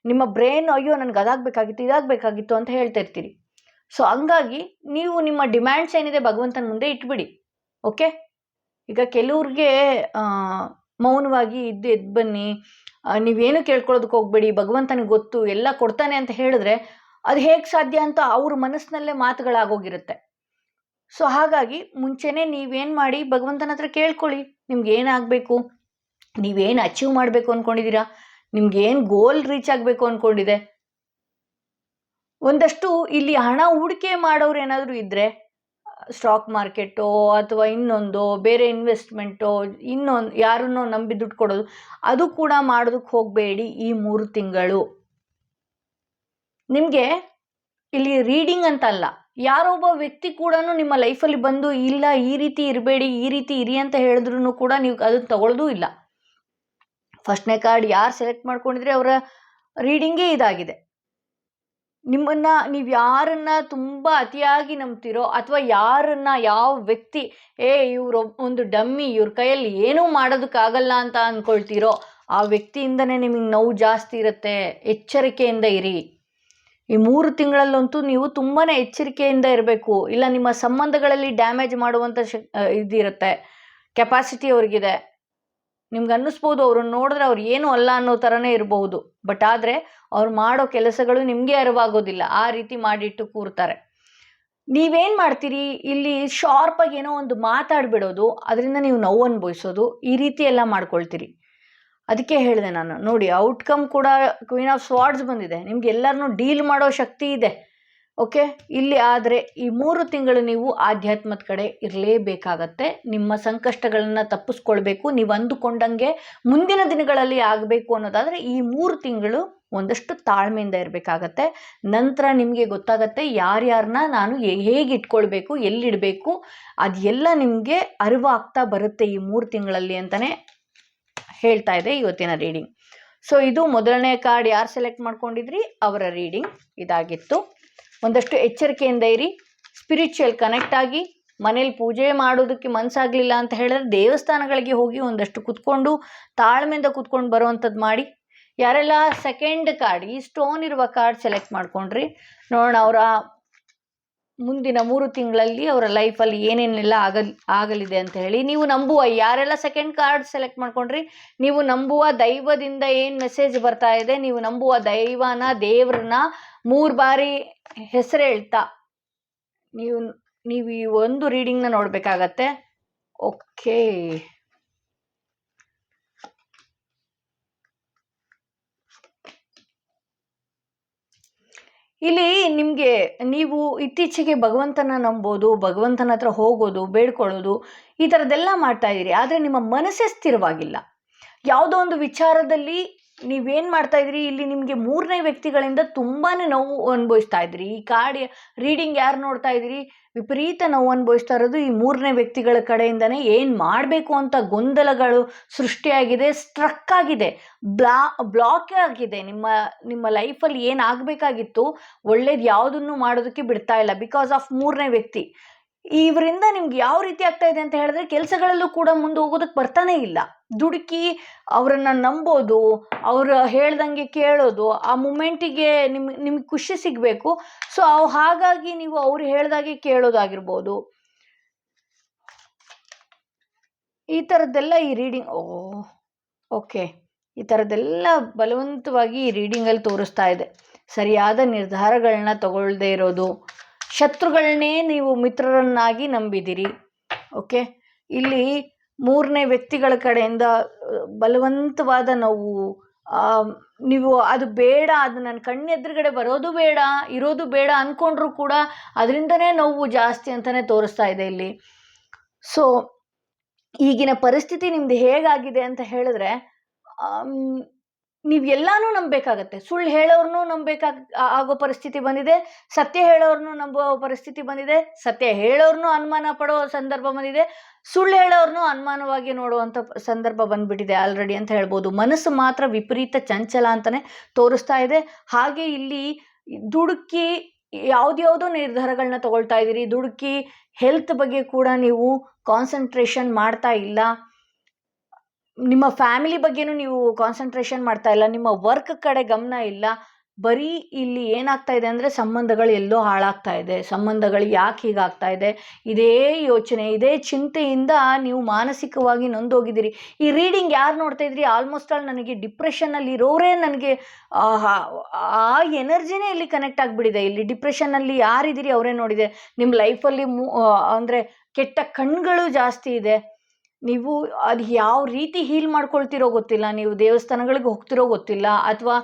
ನಿಮ್ಮ ಬ್ರೈನ್ ಅಯ್ಯೋ ನನಗೆ ಅದಾಗಬೇಕಾಗಿತ್ತು ಇದಾಗಬೇಕಾಗಿತ್ತು ಅಂತ ಹೇಳ್ತಾ ಇರ್ತೀರಿ. ಸೊ ಹಂಗಾಗಿ ನೀವು ನಿಮ್ಮ ಡಿಮ್ಯಾಂಡ್ಸ್ ಏನಿದೆ ಭಗವಂತನ ಮುಂದೆ ಇಟ್ಬಿಡಿ. ಓಕೆ, ಈಗ ಕೆಲವ್ರಿಗೆ ಮೌನವಾಗಿ ಎದ್ದು ಬನ್ನಿ, ನೀವೇನು ಕೇಳ್ಕೊಳ್ಳೋದಕ್ಕೆ ಹೋಗ್ಬೇಡಿ, ಭಗವಂತನಿಗೆ ಗೊತ್ತು ಎಲ್ಲ ಕೊಡ್ತಾನೆ ಅಂತ ಹೇಳಿದ್ರೆ ಅದು ಹೇಗೆ ಸಾಧ್ಯ ಅಂತ ಅವ್ರ ಮನಸ್ಸಿನಲ್ಲೇ ಮಾತುಗಳಾಗೋಗಿರುತ್ತೆ. ಸೊ ಹಾಗಾಗಿ ಮುಂಚೆನೇ ನೀವೇನು ಮಾಡಿ ಭಗವಂತನ ಹತ್ರ ಕೇಳ್ಕೊಳ್ಳಿ. ನಿಮ್ಗೆ ಏನಾಗಬೇಕು, ನೀವೇನು ಅಚೀವ್ ಮಾಡಬೇಕು ಅಂದ್ಕೊಂಡಿದ್ದೀರಾ, ನಿಮ್ಗೆ ಏನು ಗೋಲ್ ರೀಚ್ ಆಗಬೇಕು ಅಂದ್ಕೊಂಡಿದೆ. ಒಂದಷ್ಟು ಇಲ್ಲಿ ಹಣ ಹೂಡಿಕೆ ಮಾಡೋರು ಏನಾದರೂ ಇದ್ದರೆ ಸ್ಟಾಕ್ ಮಾರ್ಕೆಟೋ ಅಥವಾ ಇನ್ನೊಂದು ಬೇರೆ ಇನ್ವೆಸ್ಟ್ಮೆಂಟೋ ಇನ್ನೊಂದು ಯಾರನ್ನೋ ನಂಬಿ ದುಡ್ಡು ಕೊಡೋದು, ಅದು ಕೂಡ ಮಾಡೋದಕ್ಕೆ ಹೋಗಬೇಡಿ ಈ 3 ತಿಂಗಳು. ನಿಮಗೆ ಇಲ್ಲಿ ರೀಡಿಂಗ್ ಅಂತ ಅಲ್ಲ, ಯಾರೊಬ್ಬ ವ್ಯಕ್ತಿ ಕೂಡ ನಿಮ್ಮ ಲೈಫಲ್ಲಿ ಬಂದು ಇಲ್ಲ ಈ ರೀತಿ ಇರಬೇಡಿ ಈ ರೀತಿ ಇರಿ ಅಂತ ಹೇಳಿದ್ರು ಕೂಡ ನೀವು ಅದನ್ನು ತಗೊಳ್ಳೋದೂ ಇಲ್ಲ. ಫಸ್ಟ್ನೇ ಕಾರ್ಡ್ ಯಾರು ಸೆಲೆಕ್ಟ್ ಮಾಡ್ಕೊಂಡಿದ್ರೆ ಅವರ ರೀಡಿಂಗೇ ಇದಾಗಿದೆ. ನೀವು ಯಾರನ್ನ ತುಂಬ ಅತಿಯಾಗಿ ನಂಬ್ತಿರೋ ಅಥವಾ ಯಾವ ವ್ಯಕ್ತಿ ಇವರು ಒಂದು ಡಮ್ಮಿ, ಇವ್ರ ಕೈಯಲ್ಲಿ ಏನೂ ಮಾಡೋದಕ್ಕಾಗಲ್ಲ ಅಂತ ಅಂದ್ಕೊಳ್ತೀರೋ ಆ ವ್ಯಕ್ತಿಯಿಂದನೇ ನಿಮಗೆ ನೋವು ಜಾಸ್ತಿ ಇರುತ್ತೆ. ಎಚ್ಚರಿಕೆಯಿಂದ ಇರಿ. ಈ 3 ತಿಂಗಳಲ್ಲಂತೂ ನೀವು ತುಂಬಾ ಎಚ್ಚರಿಕೆಯಿಂದ ಇರಬೇಕು. ಇಲ್ಲ ನಿಮ್ಮ ಸಂಬಂಧಗಳಲ್ಲಿ ಡ್ಯಾಮೇಜ್ ಮಾಡುವಂಥ ಇದಿರುತ್ತೆ, ಕೆಪಾಸಿಟಿ ಅವ್ರಿಗಿದೆ. ನಿಮ್ಗೆ ಅನ್ನಿಸ್ಬೋದು ಅವ್ರನ್ನ ನೋಡಿದ್ರೆ ಅವ್ರು ಏನೂ ಅಲ್ಲ ಅನ್ನೋ ಥರನೇ ಇರಬಹುದು. ಬಟ್ ಆದರೆ ಅವ್ರು ಮಾಡೋ ಕೆಲಸಗಳು ನಿಮಗೆ ಅರಿವಾಗೋದಿಲ್ಲ, ಆ ರೀತಿ ಮಾಡಿಟ್ಟು ಕೂರ್ತಾರೆ. ನೀವೇನು ಮಾಡ್ತೀರಿ, ಇಲ್ಲಿ ಶಾರ್ಪಾಗಿ ಏನೋ ಒಂದು ಮಾತಾಡ್ಬಿಡೋದು, ಅದರಿಂದ ನೀವು ನೋವು ಅನುಭವಿಸೋದು, ಈ ರೀತಿ ಎಲ್ಲ ಮಾಡ್ಕೊಳ್ತೀರಿ. ಅದಕ್ಕೆ ಹೇಳಿದೆ ನಾನು, ನೋಡಿ ಔಟ್ಕಮ್ ಕೂಡ ಕ್ವೀನ್ ಆಫ್ ಸ್ವಾರ್ಡ್ಸ್ ಬಂದಿದೆ. ನಿಮ್ಗೆ ಎಲ್ಲರನ್ನೂ ಡೀಲ್ ಮಾಡೋ ಶಕ್ತಿ ಇದೆ. ಓಕೆ, ಇಲ್ಲಿ ಆದರೆ ಈ 3 ತಿಂಗಳು ನೀವು ಆಧ್ಯಾತ್ಮದ ಕಡೆ ಇರಲೇಬೇಕಾಗತ್ತೆ. ನಿಮ್ಮ ಸಂಕಷ್ಟಗಳನ್ನು ತಪ್ಪಿಸ್ಕೊಳ್ಬೇಕು, ನೀವು ಅಂದುಕೊಂಡಂಗೆ ಮುಂದಿನ ದಿನಗಳಲ್ಲಿ ಆಗಬೇಕು ಅನ್ನೋದಾದರೆ ಈ 3 ತಿಂಗಳು ಒಂದಷ್ಟು ತಾಳ್ಮೆಯಿಂದ ಇರಬೇಕಾಗತ್ತೆ. ನಂತರ ನಿಮಗೆ ಗೊತ್ತಾಗತ್ತೆ ಯಾರ್ಯಾರನ್ನ ನಾನು ಹೇಗೆ ಇಟ್ಕೊಳ್ಬೇಕು, ಎಲ್ಲಿಡಬೇಕು, ಅದೆಲ್ಲ ನಿಮಗೆ ಅರಿವಾಗ್ತಾ ಬರುತ್ತೆ ಈ 3 ತಿಂಗಳಲ್ಲಿ ಅಂತಲೇ ಹೇಳ್ತಾ ಇದೆ ಇವತ್ತಿನ ರೀಡಿಂಗ್. ಸೊ ಇದು ಮೊದಲನೇ ಕಾರ್ಡ್ ಯಾರು ಸೆಲೆಕ್ಟ್ ಮಾಡ್ಕೊಂಡಿದ್ರಿ ಅವರ ರೀಡಿಂಗ್ ಇದಾಗಿತ್ತು. ಒಂದಷ್ಟು ಎಚ್ಚರಿಕೆಯಿಂದ ಇರಿ, ಸ್ಪಿರಿಚುವಲ್ ಕನೆಕ್ಟ್ ಆಗಿ. ಮನೇಲಿ ಪೂಜೆ ಮಾಡೋದಕ್ಕೆ ಮನಸ್ಸಾಗಲಿಲ್ಲ ಅಂತ ಹೇಳಿದ್ರೆ ದೇವಸ್ಥಾನಗಳಿಗೆ ಹೋಗಿ ಒಂದಷ್ಟು ಕುತ್ಕೊಂಡು ತಾಳ್ಮೆಯಿಂದ ಕುತ್ಕೊಂಡು ಬರುವಂಥದ್ದು ಮಾಡಿ. ಯಾರೆಲ್ಲ ಸೆಕೆಂಡ್ ಕಾರ್ಡ್ ಈ ಸ್ಟೋನ್ ಇರುವ ಕಾರ್ಡ್ ಸೆಲೆಕ್ಟ್ ಮಾಡ್ಕೊಂಡ್ರಿ, ನೋಡೋಣ ಅವರ ಮುಂದಿನ 3 ತಿಂಗಳಲ್ಲಿ ಅವರ ಲೈಫಲ್ಲಿ ಏನೇನೆಲ್ಲ ಆಗಲಿದೆ ಅಂತ ಹೇಳಿ. ನೀವು ನಂಬುವ ಯಾರೆಲ್ಲ ಸೆಕೆಂಡ್ ಕಾರ್ಡ್ ಸೆಲೆಕ್ಟ್ ಮಾಡ್ಕೊಂಡ್ರಿ, ನೀವು ನಂಬುವ ದೈವದಿಂದ ಏನು ಮೆಸೇಜ್ ಬರ್ತಾ ಇದೆ, ನೀವು ನಂಬುವ ದೇವ್ರನ್ನ 3 ಬಾರಿ ಹೆಸರು ಹೇಳ್ತಾ ನೀವು ಈ ಒಂದು ರೀಡಿಂಗ್ನ ನೋಡಬೇಕಾಗತ್ತೆ. ಓಕೆ, ಇಲ್ಲಿ ನಿಮಗೆ ನೀವು ಇತ್ತೀಚೆಗೆ ಭಗವಂತನ ನಂಬೋದು, ಭಗವಂತನ ಹತ್ರ ಹೋಗೋದು, ಬೇಡ್ಕೊಳ್ಳೋದು, ಈ ಥರದ್ದೆಲ್ಲ ಮಾಡ್ತಾ ಇದ್ದೀರಿ. ಆದರೆ ನಿಮ್ಮ ಮನಸ್ಸೇ ಸ್ಥಿರವಾಗಿಲ್ಲ. ಯಾವುದೋ ಒಂದು ವಿಚಾರದಲ್ಲಿ ನೀವೇನು ಮಾಡ್ತಾ ಇದ್ರಿ, ಇಲ್ಲಿ ನಿಮಗೆ 3ನೇ ವ್ಯಕ್ತಿಗಳಿಂದ ತುಂಬಾ ನೋವು ಅನುಭವಿಸ್ತಾ ಇದ್ರಿ. ಈ ಕಾರ್ಡ್ ರೀಡಿಂಗ್ ಯಾರು ನೋಡ್ತಾ ಇದ್ದೀರಿ, ವಿಪರೀತ ನೋವು ಅನುಭವಿಸ್ತಾ ಇರೋದು ಈ 3ನೇ ವ್ಯಕ್ತಿಗಳ ಕಡೆಯಿಂದನೇ. ಏನು ಮಾಡಬೇಕು ಅಂತ ಗೊಂದಲಗಳು ಸೃಷ್ಟಿಯಾಗಿದೆ, ಸ್ಟ್ರಕ್ ಆಗಿದೆ, ಬ್ಲಾಕ್ ಆಗಿದೆ. ನಿಮ್ಮ ಲೈಫಲ್ಲಿ ಏನಾಗಬೇಕಾಗಿತ್ತು ಒಳ್ಳೇದು ಯಾವುದನ್ನು ಮಾಡೋದಕ್ಕೆ ಬಿಡ್ತಾ ಇಲ್ಲ ಬಿಕಾಸ್ ಆಫ್ 3ನೇ ವ್ಯಕ್ತಿ. ಇವರಿಂದ ನಿಮ್ಗೆ ಯಾವ ರೀತಿ ಆಗ್ತಾ ಇದೆ ಅಂತ ಹೇಳಿದ್ರೆ ಕೆಲಸಗಳಲ್ಲೂ ಕೂಡ ಮುಂದೆ ಹೋಗೋದಕ್ಕೆ ಬರ್ತಾನೆ ಇಲ್ಲ. ದುಡುಕಿ ಅವರನ್ನು ನಂಬೋದು, ಅವರು ಹೇಳ್ದಂಗೆ ಕೇಳೋದು, ಆ ಮೂಮೆಂಟಿಗೆ ನಿಮ್ಗೆ ಖುಷಿ ಸಿಗಬೇಕು. ಸೊ ಹಾಗಾಗಿ ನೀವು ಅವ್ರು ಹೇಳ್ದಾಗೆ ಕೇಳೋದಾಗಿರ್ಬೋದು. ಈ ಥರದ್ದೆಲ್ಲ ಈ ರೀಡಿಂಗ್ ಓಕೆ, ಈ ಥರದ್ದೆಲ್ಲ ಬಲವಂತವಾಗಿ ಈ ರೀಡಿಂಗಲ್ಲಿ ತೋರಿಸ್ತಾ ಇದೆ. ಸರಿಯಾದ ನಿರ್ಧಾರಗಳನ್ನ ತಗೊಳ್ಳದೇ ಇರೋದು, ಶತ್ರುಗಳನ್ನೇ ನೀವು ಮಿತ್ರರನ್ನಾಗಿ ನಂಬಿದಿರಿ. ಓಕೆ, ಇಲ್ಲಿ 3ನೇ ವ್ಯಕ್ತಿಗಳ ಕಡೆಯಿಂದ ಬಲವಂತವಾದ ನೋವು, ನೀವು ಅದು ಬೇಡ, ಅದು ನನ್ನ ಕಣ್ಣೆದುರುಗಡೆ ಬರೋದು ಬೇಡ, ಇರೋದು ಬೇಡ ಅಂದ್ಕೊಂಡ್ರೂ ಕೂಡ ಅದರಿಂದನೇ ನೋವು ಜಾಸ್ತಿ ಅಂತಲೇ ತೋರಿಸ್ತಾ ಇದೆ ಇಲ್ಲಿ. ಸೊ ಈಗಿನ ಪರಿಸ್ಥಿತಿ ನಿಮ್ದು ಹೇಗಾಗಿದೆ ಅಂತ ಹೇಳಿದ್ರೆ ನೀವು ಎಲ್ಲಾನು ನಂಬಬೇಕಾಗತ್ತೆ. ಸುಳ್ಳು ಹೇಳೋರ್ನೂ ಆಗೋ ಪರಿಸ್ಥಿತಿ ಬಂದಿದೆ, ಸತ್ಯ ಹೇಳೋರ್ನೂ ನಂಬುವ ಪರಿಸ್ಥಿತಿ ಬಂದಿದೆ, ಸತ್ಯ ಹೇಳೋರ್ನೂ ಅನುಮಾನ ಪಡೋ ಸಂದರ್ಭ ಬಂದಿದೆ, ಸುಳ್ಳು ಹೇಳೋರ್ನೂ ಅನುಮಾನವಾಗಿ ನೋಡುವಂಥ ಸಂದರ್ಭ ಬಂದ್ಬಿಟ್ಟಿದೆ ಆಲ್ರೆಡಿ ಅಂತ ಹೇಳ್ಬೋದು. ಮನಸ್ಸು ಮಾತ್ರ ವಿಪರೀತ ಚಂಚಲ ಅಂತಾನೆ ತೋರಿಸ್ತಾ ಇದೆ. ಹಾಗೆ ಇಲ್ಲಿ ದುಡುಕಿ ಯಾವುದ್ಯಾವುದೋ ನಿರ್ಧಾರಗಳನ್ನ ತಗೊಳ್ತಾ ಇದ್ದೀರಿ, ದುಡುಕಿ ಹೆಲ್ತ್ ಬಗ್ಗೆ ಕೂಡ ನೀವು ಕಾನ್ಸಂಟ್ರೇಷನ್ ಮಾಡ್ತಾ ಇಲ್ಲ, ನಿಮ್ಮ ಫ್ಯಾಮಿಲಿ ಬಗ್ಗೆನೂ ನೀವು ಕಾನ್ಸಂಟ್ರೇಷನ್ ಮಾಡ್ತಾ ಇಲ್ಲ, ನಿಮ್ಮ ವರ್ಕ್ ಕಡೆ ಗಮನ ಇಲ್ಲ. ಬರೀ ಇಲ್ಲಿ ಏನಾಗ್ತಾ ಇದೆ ಅಂದರೆ ಸಂಬಂಧಗಳು ಎಲ್ಲೋ ಹಾಳಾಗ್ತಾ ಇದೆ. ಸಂಬಂಧಗಳು ಯಾಕೆ ಹೀಗಾಗ್ತಾ ಇದೆ, ಇದೇ ಯೋಚನೆ, ಇದೇ ಚಿಂತೆಯಿಂದ ನೀವು ಮಾನಸಿಕವಾಗಿ ನೊಂದೋಗಿದ್ದೀರಿ. ಈ ರೀಡಿಂಗ್ ಯಾರು ನೋಡ್ತಾ ಇದ್ರಿ, ಆಲ್ಮೋಸ್ಟ್ ಆಲ್ ನನಗೆ ಡಿಪ್ರೆಷನ್ನಲ್ಲಿ ಇರೋರೇ ನನಗೆ ಆ ಎನರ್ಜಿನೇ ಇಲ್ಲಿ ಕನೆಕ್ಟ್ ಆಗಿಬಿಟ್ಟಿದೆ. ಇಲ್ಲಿ ಡಿಪ್ರೆಷನ್ನಲ್ಲಿ ಯಾರಿದ್ದೀರಿ ಅವರೇ ನೋಡಿದೆ. ನಿಮ್ಮ ಲೈಫಲ್ಲಿ ಅಂದರೆ ಕೆಟ್ಟ ಕಣ್ಗಳು ಜಾಸ್ತಿ ಇದೆ. ನೀವು ಅದು ಯಾವ ರೀತಿ ಹೀಲ್ ಮಾಡ್ಕೊಳ್ತಿರೋ ಗೊತ್ತಿಲ್ಲ, ನೀವು ದೇವಸ್ಥಾನಗಳಿಗೆ ಹೋಗ್ತಿರೋ ಗೊತ್ತಿಲ್ಲ, ಅಥವಾ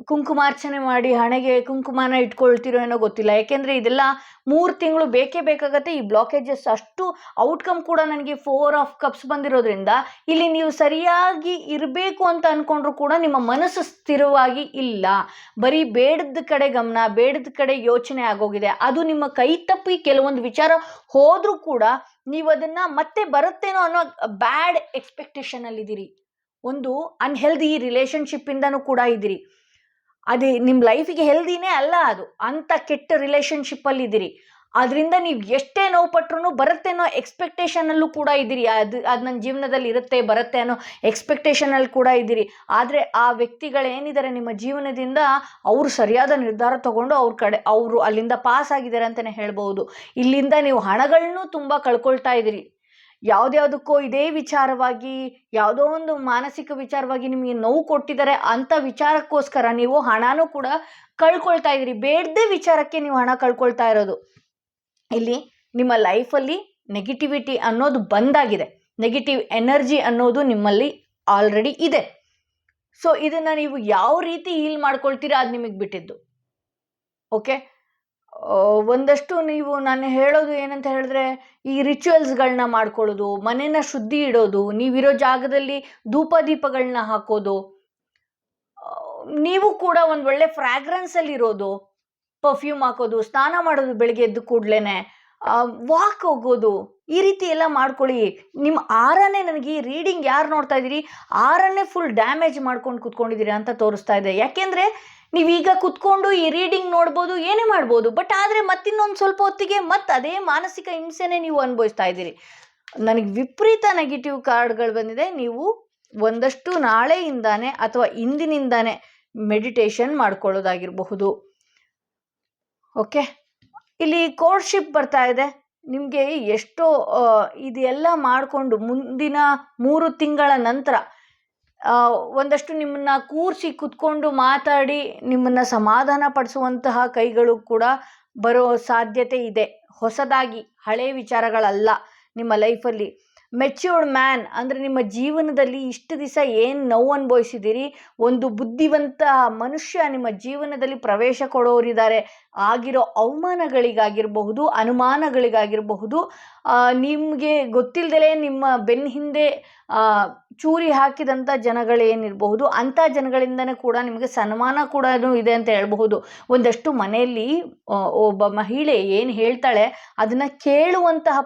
ಕುಂಕುಮಾರ್ಚನೆ ಮಾಡಿ ಹಣೆಗೆ ಕುಂಕುಮನ ಇಟ್ಕೊಳ್ತಿರೋ ಏನೋ ಗೊತ್ತಿಲ್ಲ. ಯಾಕೆಂದರೆ ಇದೆಲ್ಲ 3 ತಿಂಗಳು ಬೇಕೇ ಬೇಕಾಗತ್ತೆ. ಈ ಬ್ಲಾಕೇಜಸ್ ಅಷ್ಟು ಔಟ್ಕಮ್ ಕೂಡ ನನಗೆ 4 ಆಫ್ ಕಪ್ಸ್ ಬಂದಿರೋದ್ರಿಂದ ಇಲ್ಲಿ ನೀವು ಸರಿಯಾಗಿ ಇರಬೇಕು ಅಂತ ಅಂದ್ಕೊಂಡ್ರು ಕೂಡ ನಿಮ್ಮ ಮನಸ್ಸು ಸ್ಥಿರವಾಗಿ ಇಲ್ಲ. ಬರೀ ಬೇಡದ ಕಡೆ ಗಮನ, ಬೇಡದ ಕಡೆ ಯೋಚನೆ ಆಗೋಗಿದೆ. ಅದು ನಿಮ್ಮ ಕೈ ತಪ್ಪಿ ಕೆಲವೊಂದು ವಿಚಾರ ಹೋದರೂ ಕೂಡ ನೀವು ಅದನ್ನು ಮತ್ತೆ ಬರುತ್ತೇನೋ ಅನ್ನೋ ಬ್ಯಾಡ್ ಎಕ್ಸ್ಪೆಕ್ಟೇಷನಲ್ಲಿದ್ದೀರಿ. ಒಂದು ಅನ್ಹೆಲ್ದಿ ರಿಲೇಷನ್ಶಿಪ್ಪಿಂದನೂ ಕೂಡ ಇದ್ದೀರಿ. ಅದೇ ನಿಮ್ಮ ಲೈಫಿಗೆ ಹೆಲ್ದಿನೇ ಅಲ್ಲ, ಅದು ಅಂಥ ಕೆಟ್ಟ ರಿಲೇಷನ್ಶಿಪ್ಪಲ್ಲಿದ್ದೀರಿ. ಅದರಿಂದ ನೀವು ಎಷ್ಟೇ ನೋವು ಪಟ್ರೂ ಬರುತ್ತೆ ಅನ್ನೋ ಎಕ್ಸ್ಪೆಕ್ಟೇಷನಲ್ಲೂ ಕೂಡ ಇದ್ದೀರಿ. ಅದು ನನ್ನ ಜೀವನದಲ್ಲಿ ಇರುತ್ತೆ ಬರುತ್ತೆ ಅನ್ನೋ ಎಕ್ಸ್ಪೆಕ್ಟೇಷನಲ್ಲಿ ಕೂಡ ಇದ್ದೀರಿ. ಆದರೆ ಆ ವ್ಯಕ್ತಿಗಳೇನಿದ್ದಾರೆ ನಿಮ್ಮ ಜೀವನದಿಂದ, ಅವರು ಸರಿಯಾದ ನಿರ್ಧಾರ ತಗೊಂಡು ಅವರು ಅಲ್ಲಿಂದ ಪಾಸ್ ಆಗಿದ್ದಾರೆ ಅಂತಲೇ ಹೇಳ್ಬೋದು. ಇಲ್ಲಿಂದ ನೀವು ಹಣಗಳನ್ನೂ ತುಂಬ ಕಳ್ಕೊಳ್ತಾ ಇದ್ದೀರಿ. ಯಾವುದ್ಯಾವುದಕ್ಕೋ ಇದೇ ವಿಚಾರವಾಗಿ, ಯಾವುದೋ ಒಂದು ಮಾನಸಿಕ ವಿಚಾರವಾಗಿ ನಿಮಗೆ ನೋವು ಕೊಟ್ಟಿದ್ದಾರೆ ಅಂಥ ವಿಚಾರಕ್ಕೋಸ್ಕರ ನೀವು ಹಣನೂ ಕೂಡ ಕಳ್ಕೊಳ್ತಾ ಇದ್ದೀರಿ. ಬೇಡದೇ ವಿಚಾರಕ್ಕೆ ನೀವು ಹಣ ಕಳ್ಕೊಳ್ತಾ ಇರೋದು. ಇಲ್ಲಿ ನಿಮ್ಮ ಲೈಫಲ್ಲಿ ನೆಗೆಟಿವಿಟಿ ಅನ್ನೋದು ಬಂದಾಗಿದೆ, ನೆಗೆಟಿವ್ ಎನರ್ಜಿ ಅನ್ನೋದು ನಿಮ್ಮಲ್ಲಿ ಆಲ್ರೆಡಿ ಇದೆ. ಸೊ ಇದನ್ನು ನೀವು ಯಾವ ರೀತಿ ಹೀಲ್ ಮಾಡ್ಕೊಳ್ತೀರಾ ಅದು ನಿಮಗೆ ಬಿಟ್ಟಿದ್ದು. ಓಕೆ, ಒಂದಷ್ಟು ನಾನು ಹೇಳೋದು ಏನಂತ ಹೇಳಿದ್ರೆ, ಈ ರಿಚುವಲ್ಸ್ಗಳನ್ನ ಮಾಡ್ಕೊಳ್ಳೋದು, ಮನೆನ ಶುದ್ಧಿ ಇಡೋದು, ನೀವಿರೋ ಜಾಗದಲ್ಲಿ ಧೂಪ ದೀಪಗಳನ್ನ ಹಾಕೋದು, ನೀವು ಕೂಡ ಒಂದು ಒಳ್ಳೆ ಫ್ರ್ಯಾಗ್ರೆನ್ಸಲ್ಲಿ ಇರೋದು, ಪರ್ಫ್ಯೂಮ್ ಹಾಕೋದು, ಸ್ನಾನ ಮಾಡೋದು ಬೆಳಗ್ಗೆ ಎದ್ದು ಕೂಡಲೇ, ವಾಕ್ ಹೋಗೋದು, ಈ ರೀತಿ ಎಲ್ಲ ಮಾಡ್ಕೊಳ್ಳಿ. ನಿಮ್ಮ ಆರನ್ನೇ, ನನಗೆ ಈ ರೀಡಿಂಗ್ ಯಾರು ನೋಡ್ತಾ ಇದ್ದೀರಿ, ಆರನ್ನೇ ಫುಲ್ ಡ್ಯಾಮೇಜ್ ಮಾಡ್ಕೊಂಡು ಕೂತ್ಕೊಂಡಿದ್ದೀರಾ ಅಂತ ತೋರಿಸ್ತಾ ಇದೆ. ಯಾಕೆಂದರೆ ನೀವೀಗ ಕುತ್ಕೊಂಡು ಈ ರೀಡಿಂಗ್ ನೋಡ್ಬೋದು, ಏನೇ ಮಾಡ್ಬೋದು, ಬಟ್ ಆದರೆ ಮತ್ತಿನ್ನೊಂದು ಸ್ವಲ್ಪ ಹೊತ್ತಿಗೆ ಮತ್ತೆ ಅದೇ ಮಾನಸಿಕ ಹಿಂಸೆನೇ ನೀವು ಅನುಭವಿಸ್ತಾ ಇದ್ದೀರಿ. ನನಗೆ ವಿಪರೀತ ನೆಗೆಟಿವ್ ಕಾರ್ಡ್ಗಳು ಬಂದಿದೆ. ನೀವು ಒಂದಷ್ಟು ನಾಳೆಯಿಂದಾನೆ ಅಥವಾ ಇಂದಿನಿಂದಾನೆ ಮೆಡಿಟೇಷನ್ ಮಾಡ್ಕೊಳ್ಳೋದಾಗಿರಬಹುದು. ಓಕೆ, ಇಲ್ಲಿ ಕೋರ್ಟ್ಶಿಪ್ ಬರ್ತಾ ಇದೆ. ನಿಮಗೆ ಎಷ್ಟೋ ಇದೆಲ್ಲ ಮಾಡಿಕೊಂಡು ಮುಂದಿನ 3 ತಿಂಗಳ ನಂತರ ಒಂದಷ್ಟು ನಿಮ್ಮನ್ನು ಕೂರಿಸಿ ಕುತ್ಕೊಂಡು ಮಾತಾಡಿ ನಿಮ್ಮನ್ನು ಸಮಾಧಾನ ಪಡಿಸುವಂತಹ ಕೈಗಳು ಕೂಡ ಬರೋ ಸಾಧ್ಯತೆ ಇದೆ. ಹೊಸದಾಗಿ ಹಳೆ ವಿಚಾರಗಳಲ್ಲ ನಿಮ್ಮ ಲೈಫಲ್ಲಿ. ಮೆಚ್ಯೂರ್ಡ್ ಮ್ಯಾನ್ ಅಂದರೆ ನಿಮ್ಮ ಜೀವನದಲ್ಲಿ ಇಷ್ಟು ದಿವಸ ಏನು ನೋವು ಅನುಭವಿಸಿದ್ದೀರಿ, ಒಂದು ಬುದ್ಧಿವಂತ ಮನುಷ್ಯ ನಿಮ್ಮ ಜೀವನದಲ್ಲಿ ಪ್ರವೇಶ ಕೊಡೋರಿದ್ದಾರೆ. ಆಗಿರೋ ಅವಮಾನಗಳಿಗಾಗಿರಬಹುದು, ಅನುಮಾನಗಳಿಗಾಗಿರಬಹುದು, ನಿಮಗೆ ಗೊತ್ತಿಲ್ಲದಲೇ ನಿಮ್ಮ ಬೆನ್ನ ಹಿಂದೆ ಚೂರಿ ಹಾಕಿದಂಥ ಜನಗಳೇನಿರಬಹುದು, ಅಂಥ ಜನಗಳಿಂದನೇ ಕೂಡ ನಿಮಗೆ ಸನ್ಮಾನ ಕೂಡ ಇದೆ ಅಂತ ಹೇಳ್ಬಹುದು. ಒಂದಷ್ಟು ಮನೆಯಲ್ಲಿ ಒಬ್ಬ ಮಹಿಳೆ ಏನು ಹೇಳ್ತಾಳೆ ಅದನ್ನು ಕೇಳುವಂತಹ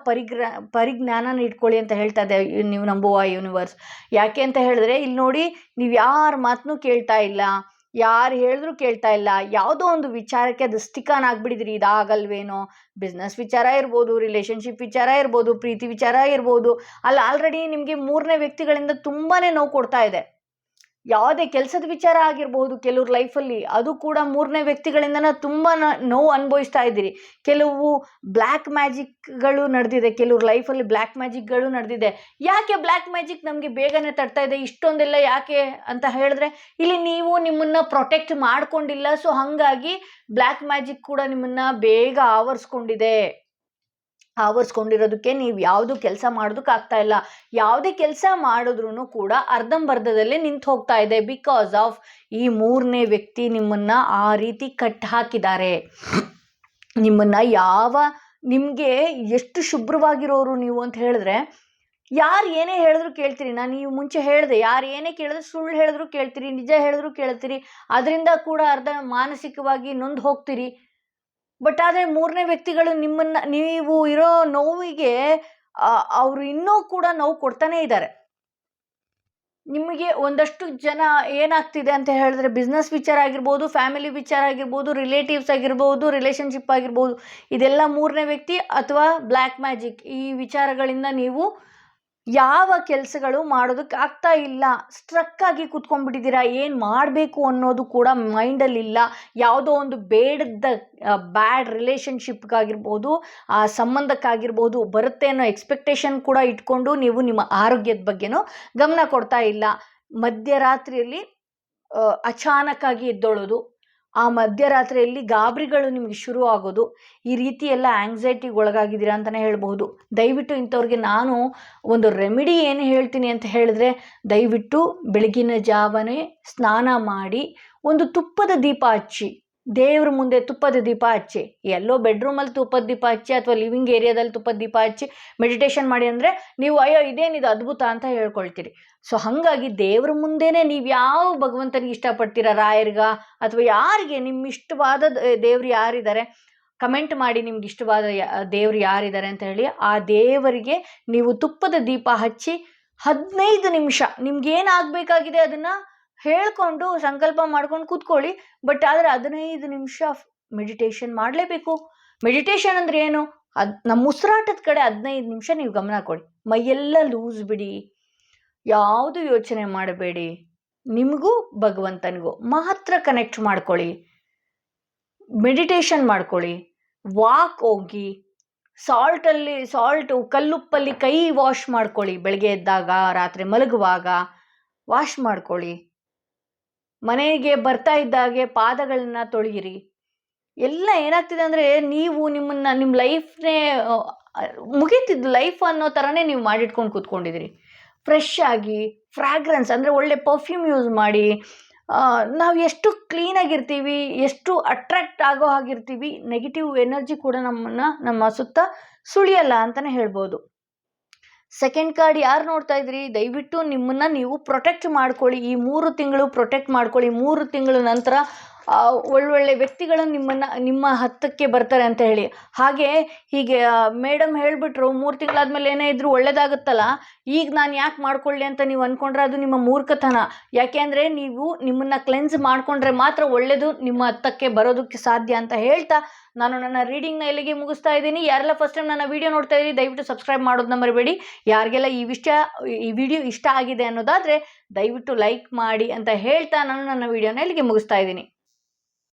ಪರಿಜ್ಞಾನ ಇಟ್ಕೊಳ್ಳಿ ಅಂತ ಹೇಳ್ತಾ ಇದೆ ನೀವು ನಂಬುವ ಯೂನಿವರ್ಸ್. ಯಾಕೆ ಅಂತ ಹೇಳಿದ್ರೆ, ಇಲ್ಲಿ ನೋಡಿ, ನೀವು ಯಾರ ಮಾತನ್ನೂ ಕೇಳ್ತಾ ಇಲ್ಲ, ಯಾರು ಹೇಳಿದ್ರು ಕೇಳ್ತಾ ಇಲ್ಲ. ಯಾವುದೋ ಒಂದು ವಿಚಾರಕ್ಕೆ ಅದು ಸ್ಟಿಕಾನ್ ಆಗಿಬಿಟ್ಟಿದ್ರಿ. ಇದಾಗಲ್ವೇನೋ, ಬಿಸ್ನೆಸ್ ವಿಚಾರ ಇರ್ಬೋದು, ರಿಲೇಷನ್ಶಿಪ್ ವಿಚಾರ ಇರ್ಬೋದು, ಪ್ರೀತಿ ವಿಚಾರ ಇರ್ಬೋದು, ಆಲ್ರೆಡಿ ನಿಮಗೆ 3ನೇ ವ್ಯಕ್ತಿಗಳಿಂದ ತುಂಬಾ ನೋವು ಕೊಡ್ತಾ ಇದೆ. ಯಾವುದೇ ಕೆಲಸದ ವಿಚಾರ ಆಗಿರಬಹುದು ಕೆಲವ್ರ ಲೈಫಲ್ಲಿ, ಅದು ಕೂಡ 3ನೇ ವ್ಯಕ್ತಿಗಳಿಂದ ತುಂಬ ನೋವು ಅನುಭವಿಸ್ತಾ ಇದ್ದೀರಿ. ಕೆಲವು ಬ್ಲ್ಯಾಕ್ ಮ್ಯಾಜಿಕ್ಗಳು ನಡೆದಿದೆ, ಕೆಲವ್ರ ಲೈಫಲ್ಲಿ ಬ್ಲ್ಯಾಕ್ ಮ್ಯಾಜಿಕ್ಗಳು ನಡೆದಿದೆ. ಯಾಕೆ ಬ್ಲ್ಯಾಕ್ ಮ್ಯಾಜಿಕ್ ನಮಗೆ ಬೇಗನೆ ತಡ್ತಾ ಇದೆ ಇಷ್ಟೊಂದೆಲ್ಲ ಯಾಕೆ ಅಂತ ಹೇಳಿದ್ರೆ, ಇಲ್ಲಿ ನೀವು ನಿಮ್ಮನ್ನು ಪ್ರೊಟೆಕ್ಟ್ ಮಾಡ್ಕೊಂಡಿಲ್ಲ. ಸೊ ಹಾಗಾಗಿ ಬ್ಲ್ಯಾಕ್ ಮ್ಯಾಜಿಕ್ ಕೂಡ ನಿಮ್ಮನ್ನು ಬೇಗ ಆವರಿಸ್ಕೊಂಡಿರೋದಕ್ಕೆ ನೀವು ಯಾವುದು ಕೆಲಸ ಮಾಡೋದಕ್ಕಾಗ್ತಾ ಇಲ್ಲ. ಯಾವುದೇ ಕೆಲಸ ಮಾಡಿದ್ರೂ ಕೂಡ ಅರ್ಧಂಬರ್ಧದಲ್ಲೇ ನಿಂತು ಹೋಗ್ತಾ ಇದೆ. ಬಿಕಾಸ್ ಆಫ್ ಈ 3ನೇ ವ್ಯಕ್ತಿ ನಿಮ್ಮನ್ನು ಆ ರೀತಿ ಕಟ್ ಹಾಕಿದ್ದಾರೆ. ನಿಮಗೆ ಎಷ್ಟು ಶುಭ್ರವಾಗಿರೋರು ನೀವು ಅಂತ ಹೇಳಿದ್ರೆ, ಯಾರು ಏನೇ ಹೇಳಿದ್ರು ಕೇಳ್ತೀರಿ. ನಾನು ನೀವು ಮುಂಚೆ ಹೇಳಿದೆ, ಯಾರು ಏನೇ ಕೇಳಿದ್ರು ಸುಳ್ಳು ಹೇಳಿದ್ರು ಕೇಳ್ತೀರಿ, ನಿಜ ಹೇಳಿದ್ರು ಕೇಳ್ತೀರಿ. ಅದರಿಂದ ಕೂಡ ಅರ್ಧ ಮಾನಸಿಕವಾಗಿ ನೊಂದು ಹೋಗ್ತೀರಿ. ಬಟ್ ಆದರೆ ಮೂರನೇ ವ್ಯಕ್ತಿಗಳು ನೀವು ಇರೋ ನೋವಿಗೆ ಅವರು ಇನ್ನೂ ಕೂಡ ನೋವು ಕೊಡ್ತಾನೇ ಇದ್ದಾರೆ. ನಿಮಗೆ ಒಂದಷ್ಟು ಜನ ಏನಾಗ್ತಿದೆ ಅಂತ ಹೇಳಿದ್ರೆ, ಬಿಸ್ನೆಸ್ ವಿಚಾರ ಆಗಿರ್ಬೋದು, ಫ್ಯಾಮಿಲಿ ವಿಚಾರ ಆಗಿರ್ಬೋದು, ರಿಲೇಟಿವ್ಸ್ ಆಗಿರ್ಬೋದು, ರಿಲೇಷನ್ಶಿಪ್ ಆಗಿರ್ಬೋದು, ಇದೆಲ್ಲ ಮೂರನೇ ವ್ಯಕ್ತಿ ಅಥವಾ ಬ್ಲ್ಯಾಕ್ ಮ್ಯಾಜಿಕ್ ಈ ವಿಚಾರಗಳಿಂದ ನೀವು ಯಾವ ಕೆಲಸಗಳು ಮಾಡೋದಕ್ಕೆ ಆಗ್ತಾ ಇಲ್ಲ. ಸ್ಟ್ರಕ್ ಆಗಿ ಕೂತ್ಕೊಂಡ್ಬಿಟ್ಟಿದ್ದೀರಾ. ಏನು ಮಾಡಬೇಕು ಅನ್ನೋದು ಕೂಡ ಮೈಂಡಲ್ಲಿಲ್ಲ. ಯಾವುದೋ ಒಂದು ಬೇಡದ ಬ್ಯಾಡ್ ರಿಲೇಷನ್ಶಿಪ್ಗಾಗಿರ್ಬೋದು, ಆ ಸಂಬಂಧಕ್ಕಾಗಿರ್ಬೋದು ಬರುತ್ತೆ ಅನ್ನೋ ಎಕ್ಸ್ಪೆಕ್ಟೇಷನ್ ಕೂಡ ಇಟ್ಕೊಂಡು ನೀವು ನಿಮ್ಮ ಆರೋಗ್ಯದ ಬಗ್ಗೆನೂ ಗಮನ ಕೊಡ್ತಾ ಇಲ್ಲ. ಮಧ್ಯರಾತ್ರಿಯಲ್ಲಿ ಅಚಾನಕ್ಕಾಗಿ ಎದ್ದೊಳೋದು, ಆ ಮಧ್ಯರಾತ್ರಿಯಲ್ಲಿ ಗಾಬರಿಗಳು ನಿಮಗೆ ಶುರು ಆಗೋದು, ಈ ರೀತಿ ಎಲ್ಲ ಆಂಗ್ಸೈಟಿಗೆ ಒಳಗಾಗಿದ್ದೀರಾ ಅಂತಲೇ ಹೇಳ್ಬಹುದು. ದಯವಿಟ್ಟು ಇಂಥವ್ರಿಗೆ ನಾನು ಒಂದು ರೆಮಿಡಿ ಏನು ಹೇಳ್ತೀನಿ ಅಂತ ಹೇಳಿದ್ರೆ, ದಯವಿಟ್ಟು ಬೆಳಗಿನ ಜಾವನೇ ಸ್ನಾನ ಮಾಡಿ ಒಂದು ತುಪ್ಪದ ದೀಪ ಹಚ್ಚಿ, ದೇವ್ರ ಮುಂದೆ ತುಪ್ಪದ ದೀಪ ಹಚ್ಚಿ. ಎಲ್ಲೋ ಬೆಡ್ರೂಮಲ್ಲಿ ತುಪ್ಪದ ದೀಪ ಹಚ್ಚಿ ಅಥವಾ ಲಿವಿಂಗ್ ಏರಿಯಾದಲ್ಲಿ ತುಪ್ಪದ ದೀಪ ಹಚ್ಚಿ ಮೆಡಿಟೇಷನ್ ಮಾಡಿ ಅಂದರೆ ನೀವು ಅಯ್ಯೋ ಇದೇನಿದು ಅದ್ಭುತ ಅಂತ ಹೇಳ್ಕೊಳ್ತೀರಿ. ಸೊ ಹಾಗಾಗಿ ದೇವ್ರ ಮುಂದೆನೇ ನೀವು ಯಾವ ಭಗವಂತನಿಗೆ ಇಷ್ಟಪಡ್ತೀರಾ, ರಾಯರ್ಗ ಅಥವಾ ಯಾರಿಗೆ ನಿಮ್ಮ ಇಷ್ಟವಾದ ದೇವ್ರು ಯಾರಿದ್ದಾರೆ ಕಮೆಂಟ್ ಮಾಡಿ, ನಿಮ್ಗೆ ಇಷ್ಟವಾದ ದೇವ್ರು ಯಾರಿದ್ದಾರೆ ಅಂತ ಹೇಳಿ. ಆ ದೇವರಿಗೆ ನೀವು ತುಪ್ಪದ ದೀಪ ಹಚ್ಚಿ 15 ನಿಮಿಷ ನಿಮ್ಗೇನಾಗಬೇಕಾಗಿದೆ ಅದನ್ನು ಹೇಳ್ಕೊಂಡು ಸಂಕಲ್ಪ ಮಾಡ್ಕೊಂಡು ಕೂತ್ಕೊಳ್ಳಿ. ಬಟ್ ಆದರೆ 15 ನಿಮಿಷ ಮೆಡಿಟೇಷನ್ ಮಾಡಲೇಬೇಕು. ಮೆಡಿಟೇಷನ್ ಅಂದರೆ ಏನು? ನಮ್ಮ ಉಸಿರಾಟದ ಕಡೆ 15 ನಿಮಿಷ ನೀವು ಗಮನ ಕೊಡಿ. ಮೈಯೆಲ್ಲ ಲೂಸ್ ಬಿಡಿ, ಯಾವುದು ಯೋಚನೆ ಮಾಡಬೇಡಿ. ನಿಮಗೂ ಭಗವಂತನಿಗೂ ಮಾತ್ರ ಕನೆಕ್ಟ್ ಮಾಡ್ಕೊಳ್ಳಿ. ಮೆಡಿಟೇಷನ್ ಮಾಡ್ಕೊಳ್ಳಿ, ವಾಕ್ ಹೋಗಿ, ಕಲ್ಲುಪ್ಪಲ್ಲಿ ಕೈ ವಾಶ್ ಮಾಡ್ಕೊಳ್ಳಿ. ಬೆಳಗ್ಗೆ ಎದ್ದಾಗ, ರಾತ್ರಿ ಮಲಗುವಾಗ ವಾಶ್ ಮಾಡ್ಕೊಳ್ಳಿ. ಮನೆಗೆ ಬರ್ತಾ ಇದ್ದಾಗೆ ಪಾದಗಳನ್ನ ತೊಳೆಯಿರಿ. ಎಲ್ಲ ಏನಾಗ್ತಿದೆ ಅಂದರೆ, ನೀವು ನಿಮ್ಮ ಲೈಫ್ನೇ ಮುಗೀತಿದ್ದು ಲೈಫ್ ಅನ್ನೋ ಥರನೇ ನೀವು ಮಾಡಿಟ್ಕೊಂಡು ಕೂತ್ಕೊಂಡಿದ್ದೀರಿ. ಫ್ರೆಶ್ ಆಗಿ ಫ್ರಾಗ್ರೆನ್ಸ್ ಅಂದರೆ ಒಳ್ಳೆ ಪರ್ಫ್ಯೂಮ್ ಯೂಸ್ ಮಾಡಿ. ನಾವು ಎಷ್ಟು ಕ್ಲೀನಾಗಿರ್ತೀವಿ, ಎಷ್ಟು ಅಟ್ರಾಕ್ಟ್ ಆಗೋ ಹಾಗಿರ್ತೀವಿ, ನೆಗೆಟಿವ್ ಎನರ್ಜಿ ಕೂಡ ನಮ್ಮ ಸುತ್ತ ಸುಳಿಯಲ್ಲ ಅಂತಲೇ ಹೇಳ್ಬೋದು. ಸೆಕೆಂಡ್ ಕಾರ್ಡ್ ಯಾರು ನೋಡ್ತಾ ಇದ್ರಿ, ದಯವಿಟ್ಟು ನಿಮ್ಮನ್ನು ನೀವು ಪ್ರೊಟೆಕ್ಟ್ ಮಾಡ್ಕೊಳ್ಳಿ. ಈ 3 ತಿಂಗಳು ಪ್ರೊಟೆಕ್ಟ್ ಮಾಡ್ಕೊಳ್ಳಿ. 3 ತಿಂಗಳ ನಂತರ ಒಳ್ಳೊಳ್ಳೆ ವ್ಯಕ್ತಿಗಳು ನಿಮ್ಮ ಹತ್ತಕ್ಕೆ ಬರ್ತಾರೆ ಅಂತ ಹೇಳಿ. ಹೀಗೆ ಮೇಡಮ್ ಹೇಳಿಬಿಟ್ರು 3 ತಿಂಗಳಾದ್ಮೇಲೆ ಏನೇ ಇದ್ರೂ ಒಳ್ಳೇದಾಗುತ್ತಲ್ಲ, ಈಗ ನಾನು ಯಾಕೆ ಮಾಡ್ಕೊಳ್ಳಿ ಅಂತ ನೀವು ಅಂದ್ಕೊಂಡ್ರೆ ಅದು ನಿಮ್ಮ ಮೂರ್ಖತನ. ಯಾಕೆ ಅಂದರೆ ನೀವು ನಿಮ್ಮನ್ನು ಕ್ಲೆನ್ಸ್ ಮಾಡಿಕೊಂಡ್ರೆ ಮಾತ್ರ ಒಳ್ಳೆಯದು ನಿಮ್ಮ ಹತ್ತಕ್ಕೆ ಬರೋದಕ್ಕೆ ಸಾಧ್ಯ ಅಂತ ಹೇಳ್ತಾ ನಾನು ನನ್ನ ರೀಡಿಂಗ್ನ ಇಲ್ಲಿಗೆ ಮುಗಿಸ್ತಾ ಇದ್ದೀನಿ. ಯಾರೆಲ್ಲ ಫಸ್ಟ್ ಟೈಮ್ ನನ್ನ ವೀಡಿಯೋ ನೋಡ್ತಾ ಇದ್ದೀರಿ ದಯವಿಟ್ಟು ಸಬ್ಸ್ಕ್ರೈಬ್ ಮಾಡೋದನ್ನ ಮರಿಬೇಡಿ. ಯಾರಿಗೆಲ್ಲ ಈ ವಿಡಿಯೋ ಇಷ್ಟ ಆಗಿದೆ ಅನ್ನೋದಾದರೆ ದಯವಿಟ್ಟು ಲೈಕ್ ಮಾಡಿ ಅಂತ ಹೇಳ್ತಾ ನಾನು ನನ್ನ ವೀಡಿಯೋನ ಇಲ್ಲಿಗೆ ಮುಗಿಸ್ತಾ ಇದ್ದೀನಿ.